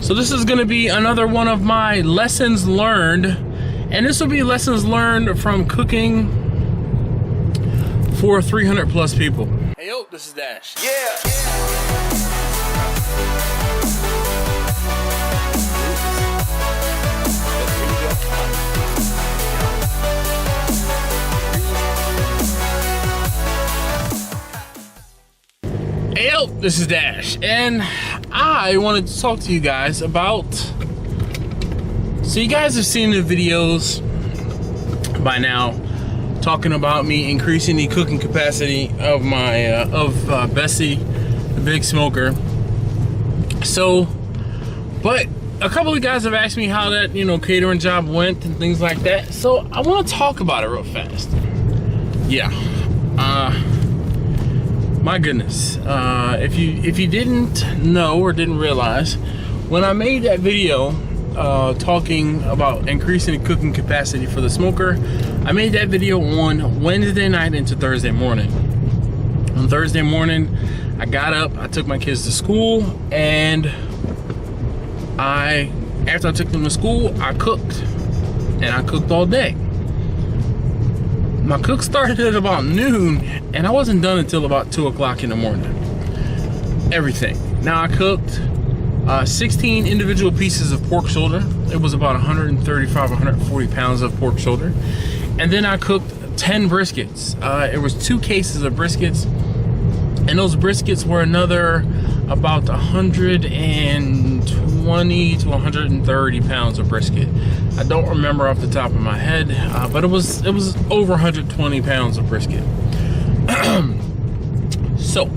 So this is gonna be another one of my lessons learned, and this will be lessons learned from cooking for 300 plus people. Hey yo, this is Dash. Yeah. Hey yo, this is Dash, and I wanted to talk to you guys about, so you guys have seen the videos by now talking about me increasing the cooking capacity of my Bessie, the big smoker. So, but a couple of guys have asked me how that, you know, catering job went and things like that. So I want to talk about it real fast. Yeah. My goodness, if you didn't know or didn't realize, when I made that video talking about increasing the cooking capacity for the smoker, I made that video on Wednesday night into Thursday morning. On Thursday morning, I got up, I took my kids to school, and after I took them to school, I cooked, and I cooked all day. My cook started at about noon, and I wasn't done until about 2 o'clock in the morning. Everything. Now I cooked 16 individual pieces of pork shoulder. It was about 135, 140 pounds of pork shoulder. And then I cooked 10 briskets. It was 2 cases of briskets, and those briskets were another about 120 to 130 pounds of brisket. I don't remember off the top of my head, but it was over 120 pounds of brisket. So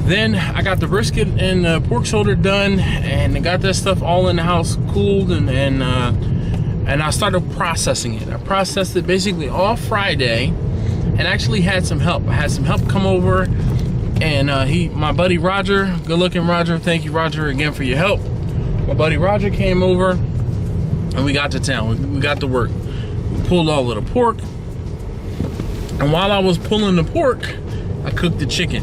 then I got the brisket and the pork shoulder done, and I got that stuff all in the house cooled, and I started processing it. I processed it basically all Friday, and actually had some help. I had some help come over, and my buddy Roger, good looking Roger, thank you Roger again for your help. My buddy Roger came over, and we got to town. We got to work. We pulled all of the pork, and while I was pulling the pork, I cooked the chicken.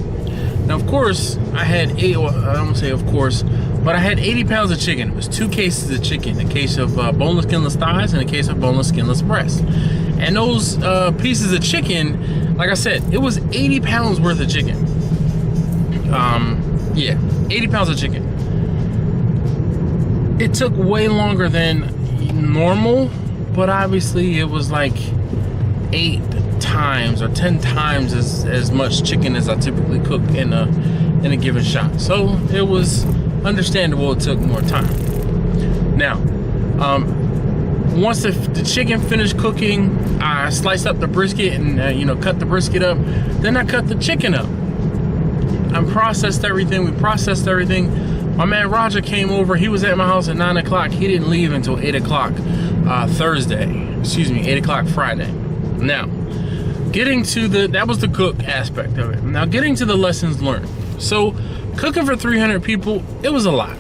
Now, of course, I had I don't want to say of course, but I had 80 pounds of chicken. It was 2 cases of chicken, a case of boneless, skinless thighs, and a case of boneless, skinless breasts. And those pieces of chicken, like I said, it was 80 pounds worth of chicken. Yeah, 80 pounds of chicken. It took way longer than normal, but obviously it was like 8 times or 10 times as much chicken as I typically cook in a given shot. So it was understandable it took more time. Now, once the chicken finished cooking, I sliced up the brisket and cut the brisket up. Then I cut the chicken up. I processed everything. We processed everything. My man Roger came over. He was at my house at 9 o'clock. He didn't leave until 8 o'clock Thursday. Excuse me, 8 o'clock Friday. Now, getting to that was the cook aspect of it. Now, getting to the lessons learned. So, cooking for 300 people, it was a lot.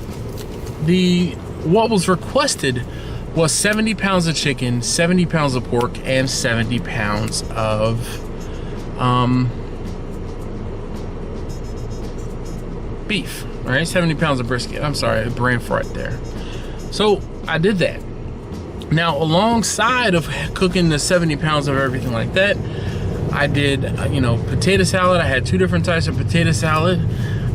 What was requested was 70 pounds of chicken, 70 pounds of pork, and 70 pounds of beef, right? 70 pounds of brisket. I'm sorry, brain fart there. So I did that. Now, alongside of cooking the 70 pounds of everything like that, I did, potato salad. I had 2 different types of potato salad.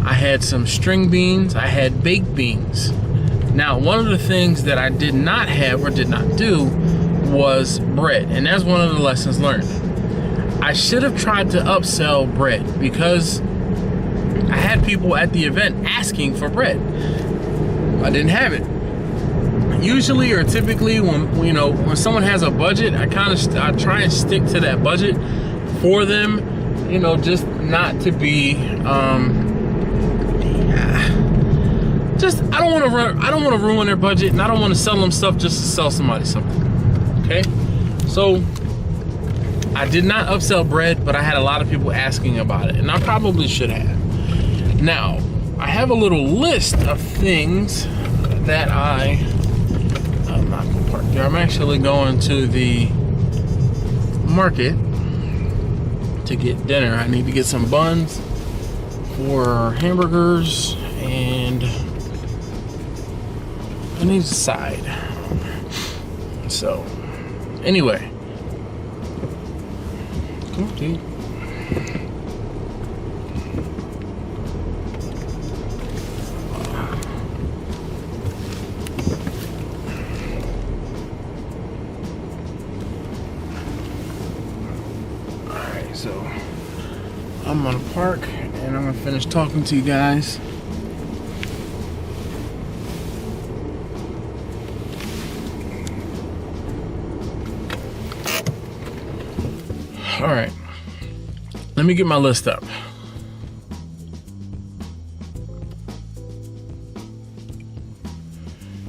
I had some string beans. I had baked beans. Now, one of the things that I did not have or did not do was bread, and that's one of the lessons learned. I should have tried to upsell bread, because I had people at the event asking for bread. I didn't have it. Usually or typically when someone has a budget, I try and stick to that budget for them, just not to be I don't want to ruin their budget, and I don't want to sell them stuff just to sell somebody something. Okay? So I did not upsell bread, but I had a lot of people asking about it, and I probably should have. Now, I have a little list of things that I'm not going to park there. I'm actually going to the market to get dinner. I need to get some buns for hamburgers and it needs a side. So, anyway. Come on, dude. Alright, so I'm gonna park and I'm gonna finish talking to you guys. All right, let me get my list up.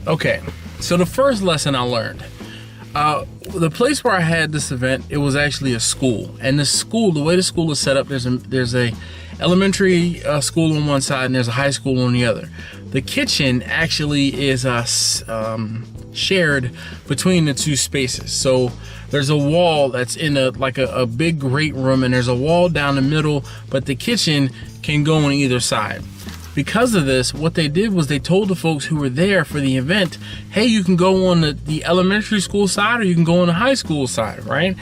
Okay, so the first lesson I learned, the place where I had this event, it was actually a school, and the school, the way the school is set up, there's a elementary school on one side and there's a high school on the other. The kitchen actually is shared between the two spaces. So there's a wall that's in a big great room, and there's a wall down the middle, but the kitchen can go on either side. Because of this, what they did was they told the folks who were there for the event, hey, you can go on the elementary school side or you can go on the high school side, right?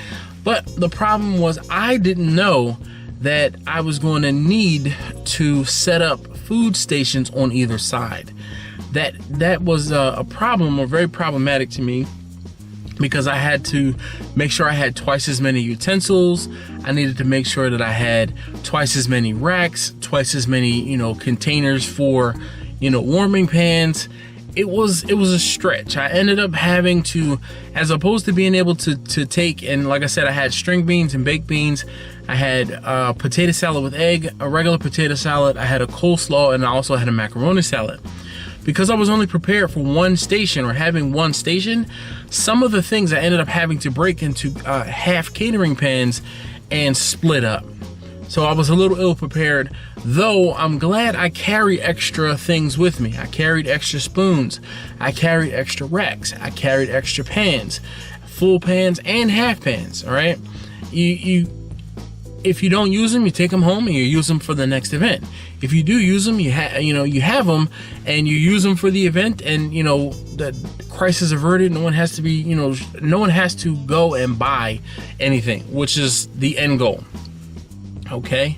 But the problem was I didn't know that I was going to need to set up food stations on either side. That was a problem, or very problematic to me, because I had to make sure I had twice as many utensils. I needed to make sure that I had twice as many racks, twice as many, containers for, warming pans. It was a stretch. I ended up having to, as opposed to being able to take, and like I said, I had string beans and baked beans. I had potato salad with egg, a regular potato salad. I had a coleslaw, and I also had a macaroni salad. Because I was only prepared for one station, or having one station, some of the things I ended up having to break into half catering pans and split up. So I was a little ill prepared, though I'm glad I carry extra things with me. I carried extra spoons, I carried extra racks, I carried extra pans, full pans and half pans, all right? If you don't use them, you take them home and you use them for the next event. If you do use them, you have them and you use them for the event, and the crisis averted. No one has to be, no one has to go and buy anything, which is the end goal. Okay.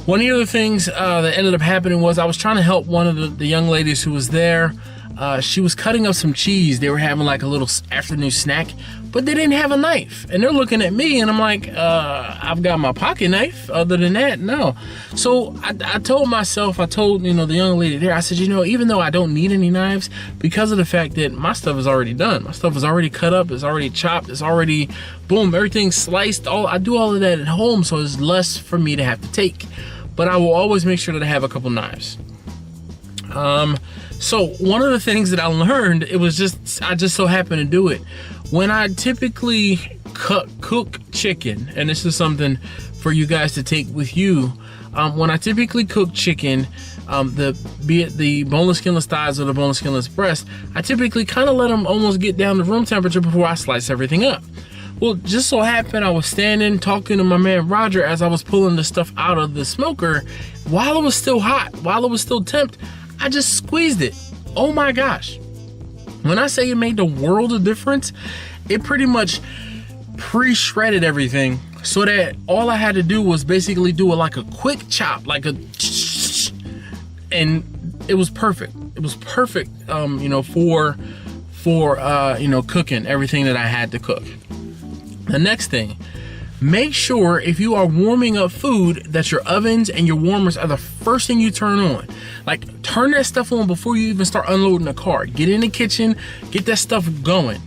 One of the other things that ended up happening was I was trying to help one of the young ladies who was there. She was cutting up some cheese. They were having like a little afternoon snack, but they didn't have a knife. And they're looking at me and I'm like, I've got my pocket knife. Other than that, no. So I told myself, the young lady there, I said, even though I don't need any knives, because of the fact that my stuff is already done. My stuff is already cut up, it's already chopped, it's already, boom, everything's sliced. I do all of that at home, so it's less for me to have to take. But I will always make sure that I have a couple knives. So one of the things that I learned, I just so happened to do it. When I typically cook chicken, and this is something for you guys to take with you, when I typically cook chicken, be it the boneless skinless thighs or the boneless skinless breast, I typically kind of let them almost get down to room temperature before I slice everything up. Well, just so happened I was standing talking to my man Roger as I was pulling the stuff out of the smoker while it was still hot, while it was still temped. I just squeezed it. Oh my gosh. When I say it made the world of difference, it pretty much pre-shredded everything so that all I had to do was basically do a quick chop, and it was perfect. It was perfect, for cooking everything that I had to cook. The next thing, make sure if you are warming up food that your ovens and your warmers are the first thing you turn on. Turn that stuff on before you even start unloading the car. Get in the kitchen, get that stuff going.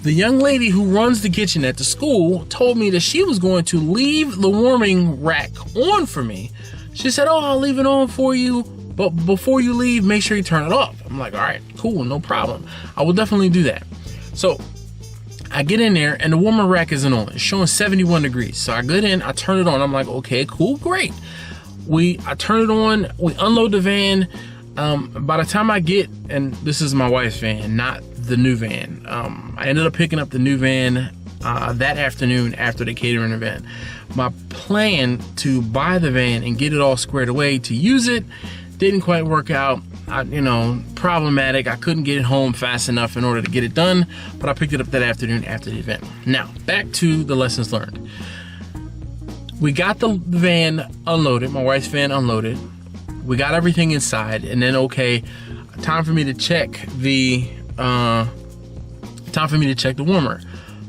The young lady who runs the kitchen at the school told me that she was going to leave the warming rack on for me. She said, oh, I'll leave it on for you, but before you leave, make sure you turn it off. I'm like, all right, cool, no problem. I will definitely do that. So I get in there and the warmer rack isn't on. It's showing 71 degrees. So I get in, I turn it on. I'm like, okay, cool, great. I turn it on, we unload the van. By the time I get, and this is my wife's van, not the new van. I ended up picking up the new van that afternoon after the catering event. My plan to buy the van and get it all squared away to use it didn't quite work out. you know, problematic. I couldn't get it home fast enough in order to get it done, but I picked it up that afternoon after the event. Now, back to the lessons learned. We got the van unloaded, my wife's van unloaded. We got everything inside, and then, okay, time for me to check the warmer.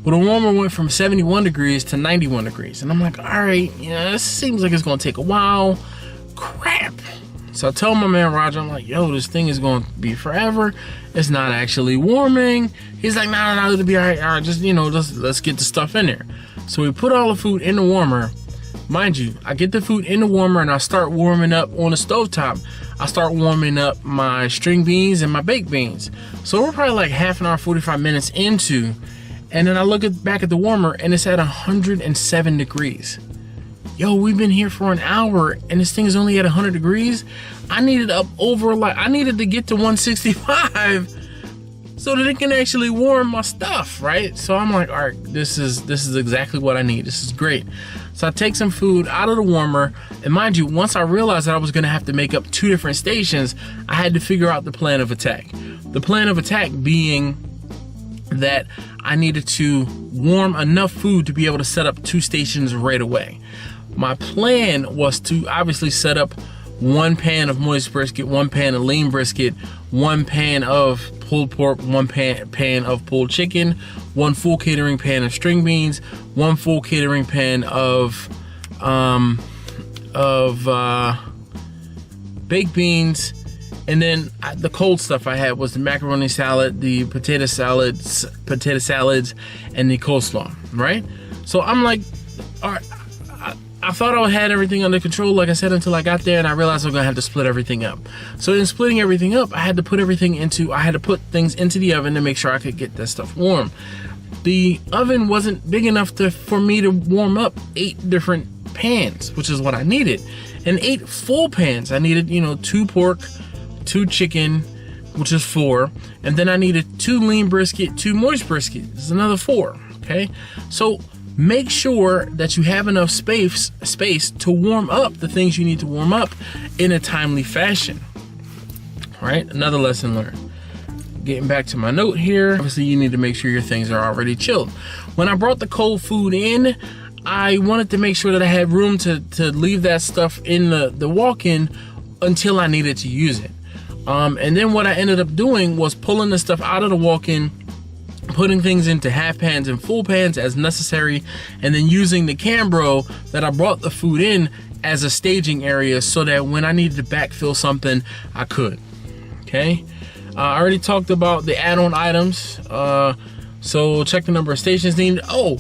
Well, the warmer went from 71 degrees to 91 degrees. And I'm like, all right, yeah, this seems like it's gonna take a while. Crap. So I told my man Roger, I'm like, yo, this thing is gonna be forever. It's not actually warming. He's like, no, it'll be all right, just, you know, let's get the stuff in there. So we put all the food in the warmer. Mind you, I get the food in the warmer and I start warming up on the stovetop. I start warming up my string beans and my baked beans. So we're probably like half an hour, 45 minutes into, and then I look back at the warmer and it's at 107 degrees. Yo, we've been here for an hour and this thing is only at 100 degrees. I needed I needed to get to 165 so that it can actually warm my stuff, right? So I'm like, all right, this is exactly what I need. This is great. So I take some food out of the warmer, and mind you, once I realized that I was gonna have to make up 2 different stations, I had to figure out the plan of attack. The plan of attack being that I needed to warm enough food to be able to set up 2 stations right away. My plan was to obviously set up 1 pan of moist brisket, 1 pan of lean brisket, 1 pan of pulled pork, 1 pan of pulled chicken, 1 full catering pan of string beans, 1 full catering pan of baked beans, and then the cold stuff I had was the macaroni salad, the potato salads, and the coleslaw, right? So I'm like, all right, I thought I had everything under control, like I said, until I got there and I realized I was gonna have to split everything up. So in splitting everything up, I had to put things into the oven to make sure I could get that stuff warm. The oven wasn't big enough for me to warm up 8 different pans, which is what I needed. And 8 full pans. I needed, you know, 2 pork, 2 chicken, which is 4. And then I needed 2 lean brisket, 2 moist brisket. This is another 4, okay? So make sure that you have enough space to warm up the things you need to warm up in a timely fashion. All right, another lesson learned. Getting back to my note here, obviously you need to make sure your things are already chilled. When I brought the cold food in, I wanted to make sure that I had room to leave that stuff in the walk-in until I needed to use it. And then what I ended up doing was pulling the stuff out of the walk-in, putting things into half pans and full pans as necessary, and then using the Cambro that I brought the food in as a staging area so that when I needed to backfill something, I could. Okay, I already talked about the add-on items, so check the number of stations needed. Oh,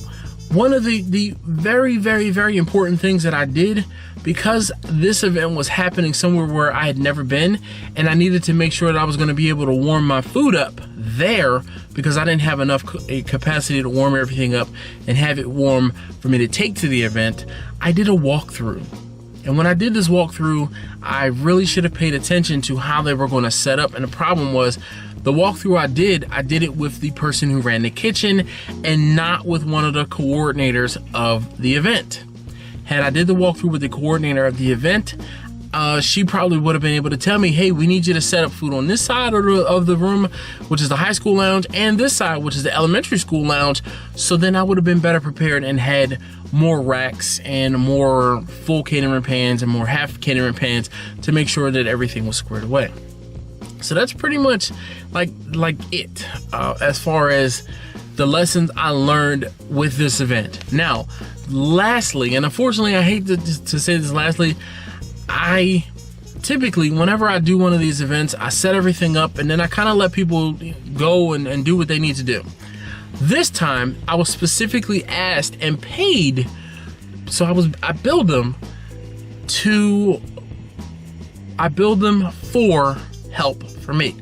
one of the very, very, very important things that I did, because this event was happening somewhere where I had never been, and I needed to make sure that I was going to be able to warm my food up there, because I didn't have enough capacity to warm everything up and have it warm for me to take to the event. I did a walkthrough. And when I did this walkthrough, I really should have paid attention to how they were going to set up. And the problem was, the walkthrough I did it with the person who ran the kitchen and not with one of the coordinators of the event. Had I did the walkthrough with the coordinator of the event, she probably would have been able to tell me, hey, we need you to set up food on this side of the room, which is the high school lounge, and this side, which is the elementary school lounge. So then I would have been better prepared and had more racks and more full catering pans and more half catering pans to make sure that everything was squared away. So that's pretty much like it as far as the lessons I learned with this event. Now, lastly, and unfortunately I hate to say this lastly, I typically, whenever I do one of these events, I set everything up and then I kind of let people go and do what they need to do. This time, I was specifically asked and paid, so I billed them for help for me.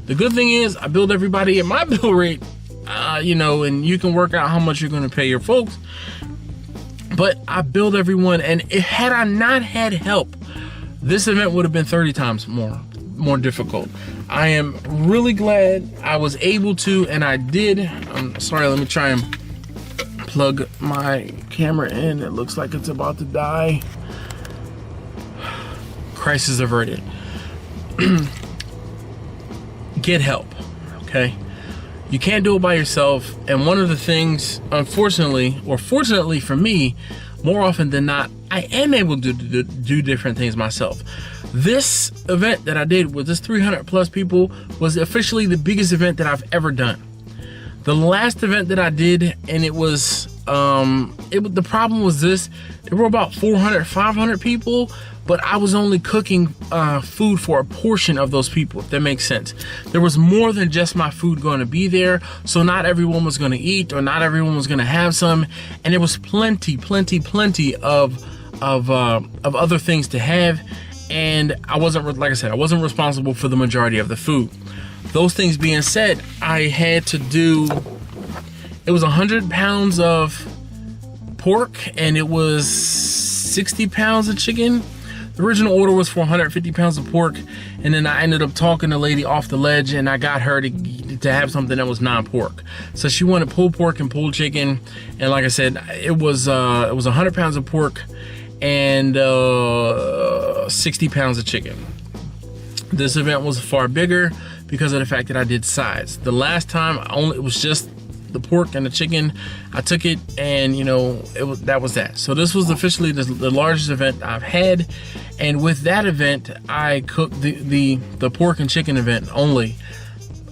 The good thing is, I billed everybody at my bill rate, you know, and you can work out how much you're going to pay your folks. But I billed everyone, and had I not had help, this event would have been 30 times more difficult. I am really glad I was able to, and I did. I'm sorry, let me try and plug my camera in. It looks like it's about to die. Crisis averted. get help, okay? You can't do it by yourself. And one of the things, unfortunately, or fortunately for me, more often than not, I am able to do different things myself. This event that I did with this 300 plus people was officially the biggest event that I've ever done. The last event that I did, and it was, the problem was this, there were about 400, 500 people, but I was only cooking food for a portion of those people, if that makes sense. There was more than just my food going to be there, so not everyone was going to eat, or not everyone was going to have some, and there was plenty of other things to have, and I wasn't, like I said, I wasn't responsible for the majority of the food. Those things being said, I had to do, it was 100 pounds of pork and it was 60 pounds of chicken. The original order was for 150 pounds of pork, and then I ended up talking the lady off the ledge, and I got her to have something that was non-pork. So she wanted pulled pork and pulled chicken, and like I said, it was 100 pounds of pork and 60 pounds of chicken. This event was far bigger because of the fact that I did sides. The last time it was just the pork and the chicken. I took it, and that was that. So this was officially the largest event I've had, and with that event I cooked the pork and chicken event only.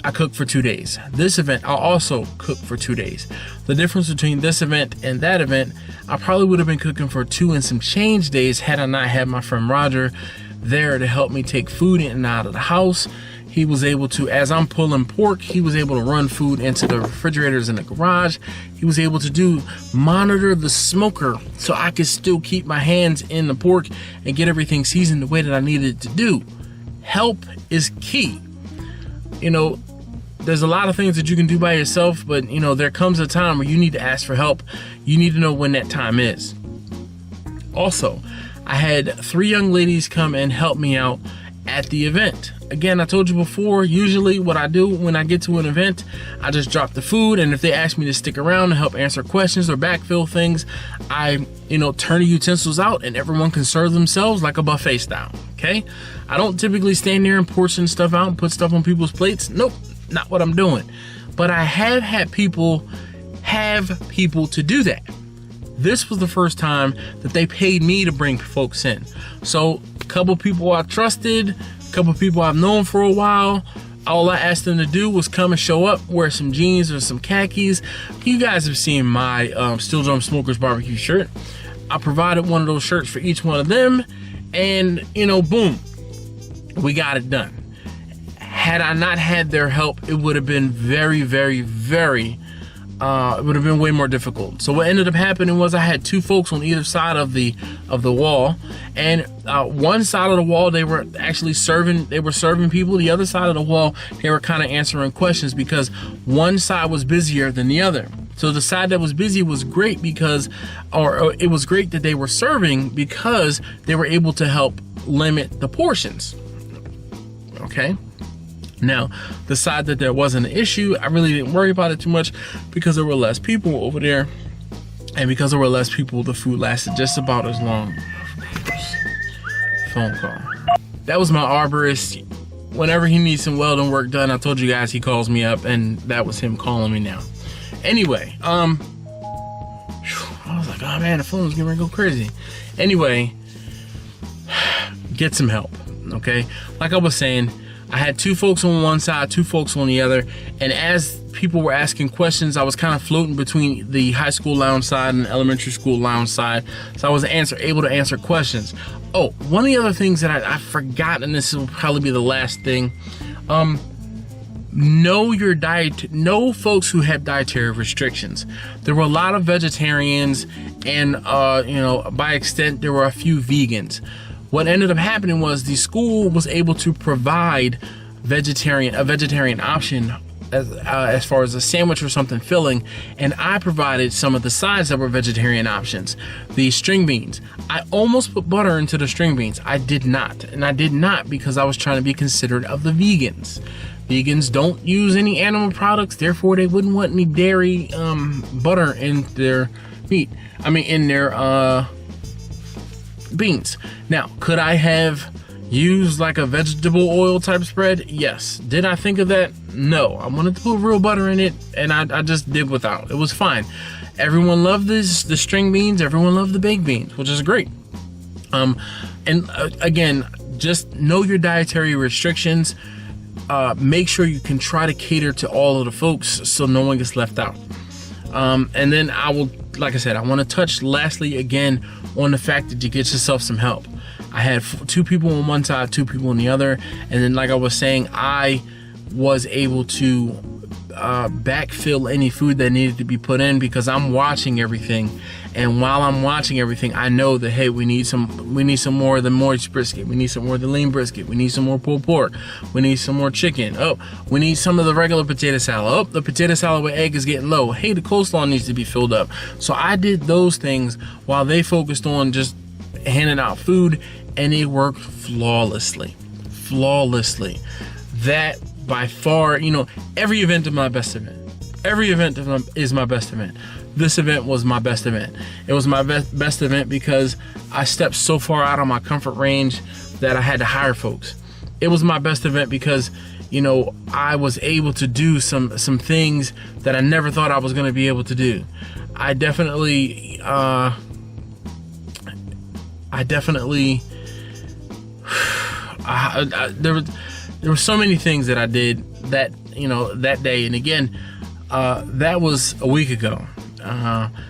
I cooked for 2 days. This event I'll also cook for 2 days. The difference between this event and that event, I probably would have been cooking for 2 and some change days had I not had my friend Roger there to help me take food in and out of the house. He was able to, as I'm pulling pork, he was able to run food into the refrigerators in the garage. He was able to monitor the smoker so I could still keep my hands in the pork and get everything seasoned the way that I needed to do. Help is key. There's a lot of things that you can do by yourself, but there comes a time where you need to ask for help. You need to know when that time is. Also, I had 3 young ladies come and help me out at the event. Again, I told you before, usually what I do when I get to an event, I just drop the food, and if they ask me to stick around and help answer questions or backfill things, I, turn the utensils out and everyone can serve themselves like a buffet style, okay? I don't typically stand there and portion stuff out and put stuff on people's plates. Nope, not what I'm doing. But I have had people to do that. This was the first time that they paid me to bring folks in. So a couple people I trusted, a couple people I've known for a while, all I asked them to do was come and show up, wear some jeans or some khakis. You guys have seen my Steel Drum Smokers barbecue shirt. I provided one of those shirts for each one of them, and boom, we got it done. Had I not had their help, it would have been very, very, very it would have been way more difficult. So what ended up happening was I had 2 folks on either side of the wall, and one side of the wall they were actually serving people. The other side of the wall they were kind of answering questions because one side was busier than the other. So the side that was busy was great because, or it was great that they were serving because they were able to help limit the portions. Okay. Now, the side that there wasn't an issue, I really didn't worry about it too much because there were less people over there. And because there were less people, the food lasted just about as long. Phone call. That was my arborist. Whenever he needs some welding work done, I told you guys he calls me up, and that was him calling me now. Anyway, I was like, oh man, the phone's getting ready to go crazy. Anyway, get some help, okay? Like I was saying, I had 2 folks on one side, 2 folks on the other, and as people were asking questions, I was kind of floating between the high school lounge side and the elementary school lounge side, so I was able to answer questions. Oh, one of the other things that I forgot, and this will probably be the last thing, know your diet. Know folks who have dietary restrictions. There were a lot of vegetarians, and by extent, there were a few vegans. What ended up happening was the school was able to provide a vegetarian option as far as a sandwich or something filling, and I provided some of the sides that were vegetarian options. The string beans. I almost put butter into the string beans. I did not, and I did not because I was trying to be considerate of the vegans. Vegans don't use any animal products, therefore they wouldn't want any dairy butter in their meat. In their beans. Now, could I have use like a vegetable oil type spread? Yes. Did I think of that? No. I wanted to put real butter in it, and I just did without. It was fine. Everyone loved the string beans. Everyone loved the baked beans, which is great. Again, just know your dietary restrictions. Make sure you can try to cater to all of the folks so no one gets left out. And then I will, like I said, I want to touch lastly again on the fact that you get yourself some help. I had 2 people on one side, 2 people on the other, and then like I was saying, I was able to backfill any food that needed to be put in because I'm watching everything. And while I'm watching everything, I know that, hey, we need some more of the moist brisket. We need some more of the lean brisket. We need some more pulled pork. We need some more chicken. Oh, we need some of the regular potato salad. Oh, the potato salad with egg is getting low. Hey, the coleslaw needs to be filled up. So I did those things while they focused on just handing out food, and it worked flawlessly. Flawlessly. That by far, you know, every event is my best event. Every event is my best event. This event was my best event. It was my best event because I stepped so far out of my comfort range that I had to hire folks. It was my best event because, you know, I was able to do some things that I never thought I was going to be able to do. I definitely there were so many things that I did that, you know, that day. And again, that was a week ago.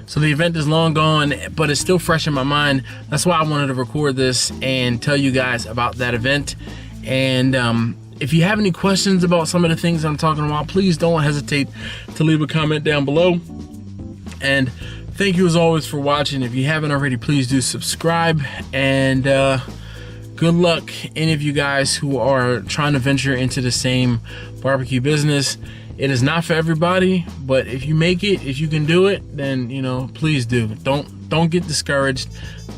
So the event is long gone, but it's still fresh in my mind. That's why I wanted to record this and tell you guys about that event. And if you have any questions about some of the things I'm talking about, please don't hesitate to leave a comment down below. And thank you as always for watching. If you haven't already, please do subscribe. And good luck, any of you guys who are trying to venture into the same barbecue business. It is not for everybody, but if you make it, if you can do it, then, you know, please do. Don't get discouraged.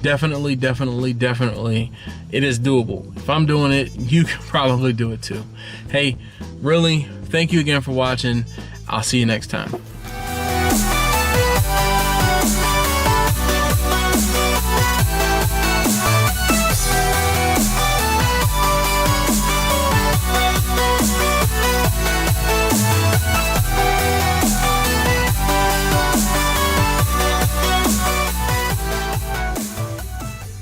Definitely, it is doable. If I'm doing it, you can probably do it too. Hey, really, thank you again for watching. I'll see you next time.